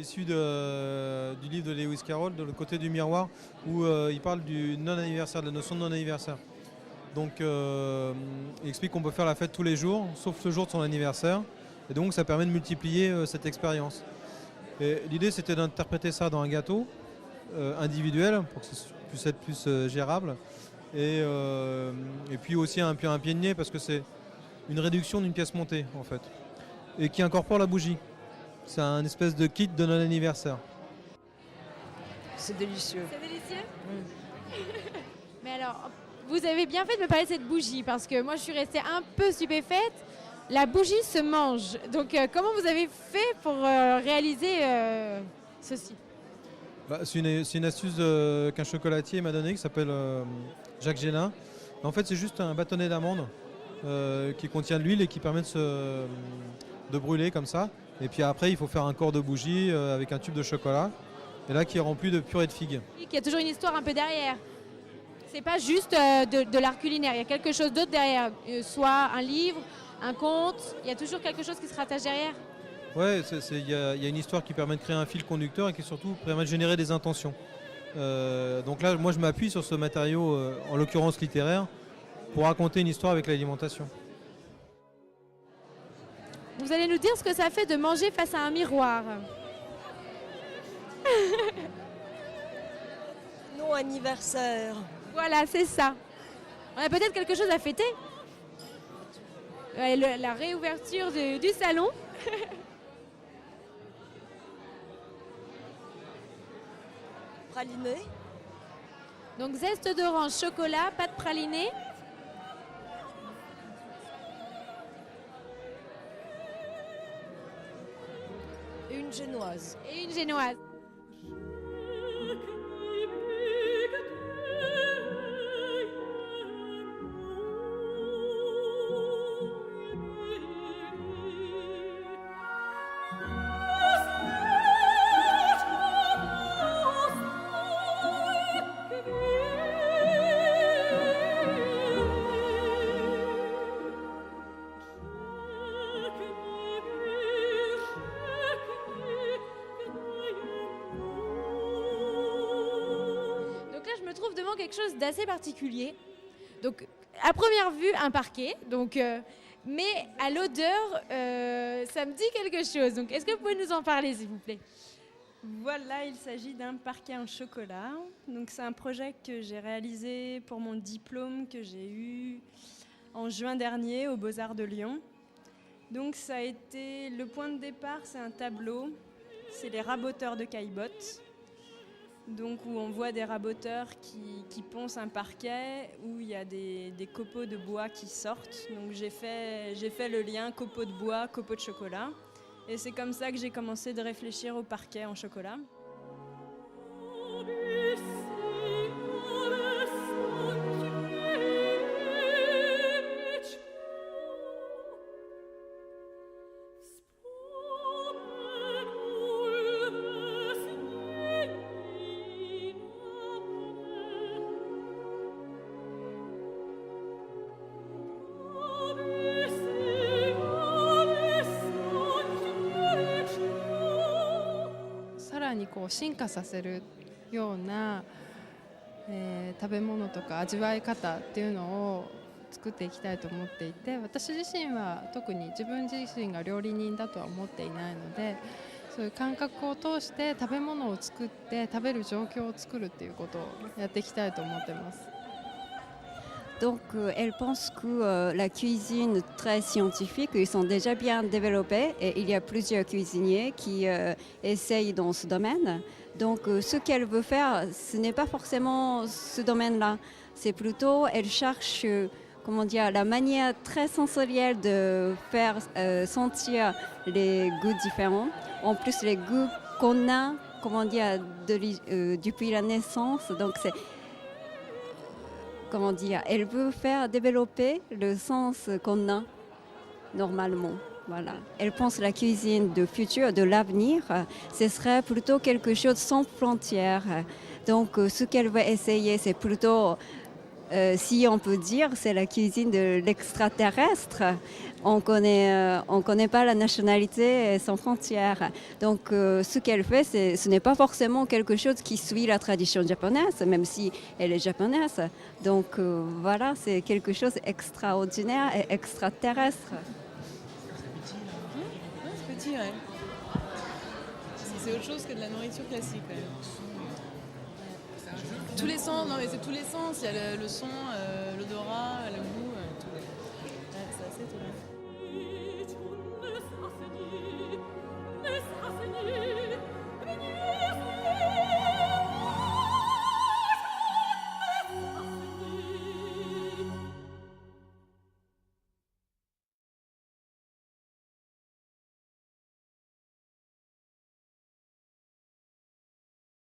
issu du livre de Lewis Carroll, de Le côté du miroir, où il parle du non-anniversaire, de la notion de non-anniversaire. Donc il explique qu'on peut faire la fête tous les jours, sauf le jour de son anniversaire. Et donc ça permet de multiplier cette expérience. Et l'idée c'était d'interpréter ça dans un gâteau individuel pour que ça puisse être plus gérable. Et puis aussi un pied de nez parce que c'est une réduction d'une pièce montée en fait. Et qui incorpore la bougie. C'est un espèce de kit de non-anniversaire. C'est délicieux. C'est délicieux. Mais alors, vous avez bien fait de me parler de cette bougie parce que moi je suis restée un peu stupéfaite. La bougie se mange. Donc comment vous avez fait pour réaliser ceci? C'est une astuce qu'un chocolatier m'a donnée qui s'appelle Jacques Génin. En fait c'est juste un bâtonnet d'amande qui contient de l'huile et qui permet de brûler comme ça. Et puis après, il faut faire un corps de bougie avec un tube de chocolat. Et là, qui est rempli de purée de figues. Il y a toujours une histoire un peu derrière. C'est pas juste de l'art culinaire. Il y a quelque chose d'autre derrière. Soit un livre, un conte. Il y a toujours quelque chose qui se rattache derrière. Ouais, il y a une histoire qui permet de créer un fil conducteur et qui surtout permet de générer des intentions. Donc là, moi, je m'appuie sur ce matériau, en l'occurrence littéraire, pour raconter une histoire avec l'alimentation. Vous allez nous dire ce que ça fait de manger face à un miroir. Non anniversaire. Voilà, c'est ça. On a peut-être quelque chose à fêter. La réouverture du salon. Praliné. Donc zeste d'orange, chocolat, pâte pralinée. Une génoise. Et une génoise. Quelque chose d'assez particulier. Donc, à première vue, un parquet. Donc, mais à l'odeur, ça me dit quelque chose. Donc, est-ce que vous pouvez nous en parler, s'il vous plaît? Voilà, il s'agit d'un parquet en chocolat. Donc, c'est un projet que j'ai réalisé pour mon diplôme que j'ai eu en juin dernier aux Beaux-Arts de Lyon. Donc, ça a été le point de départ, c'est un tableau. C'est les raboteurs de Caillebotte. Donc où on voit des raboteurs qui poncent un parquet, où il y a des copeaux de bois qui sortent. Donc j'ai fait le lien copeaux de bois, copeaux de chocolat. Et c'est comme ça que j'ai commencé de réfléchir au parquet en chocolat.こう進化させるような、食べ物とか味わい方っていうのを作っていきたいと思っていて、私自身は特に自分自身が料理人だとは思っていないので、そういう感覚を通して食べ物を作って食べる状況を作るっていうことをやっていきたいと思ってます。Donc, elle pense que la cuisine très scientifique, ils sont déjà bien développés et il y a plusieurs cuisiniers qui essayent dans ce domaine. Donc, ce qu'elle veut faire, ce n'est pas forcément ce domaine-là. C'est plutôt, elle cherche, comment dire, la manière très sensorielle de faire sentir les goûts différents. En plus, les goûts qu'on a, comment dire, depuis la naissance. Donc, c'est comment dire, elle veut faire développer le sens qu'on a normalement. Voilà. Elle pense la cuisine du futur, de l'avenir, ce serait plutôt quelque chose sans frontières. Donc, ce qu'elle va essayer, c'est plutôt si on peut dire, c'est la cuisine de l'extraterrestre. On connaît pas la nationalité sans frontières. Donc, ce qu'elle fait, ce n'est pas forcément quelque chose qui suit la tradition japonaise, même si elle est japonaise. Donc, voilà, c'est quelque chose d'extraordinaire et extraterrestre. C'est petit, ouais. C'est autre chose que de la nourriture classique. Ouais. Tous les sens, non mais c'est tous les sens. Il y a le son, l'odorat, le goût. Tout. Ouais, c'est assez étonnant. Venir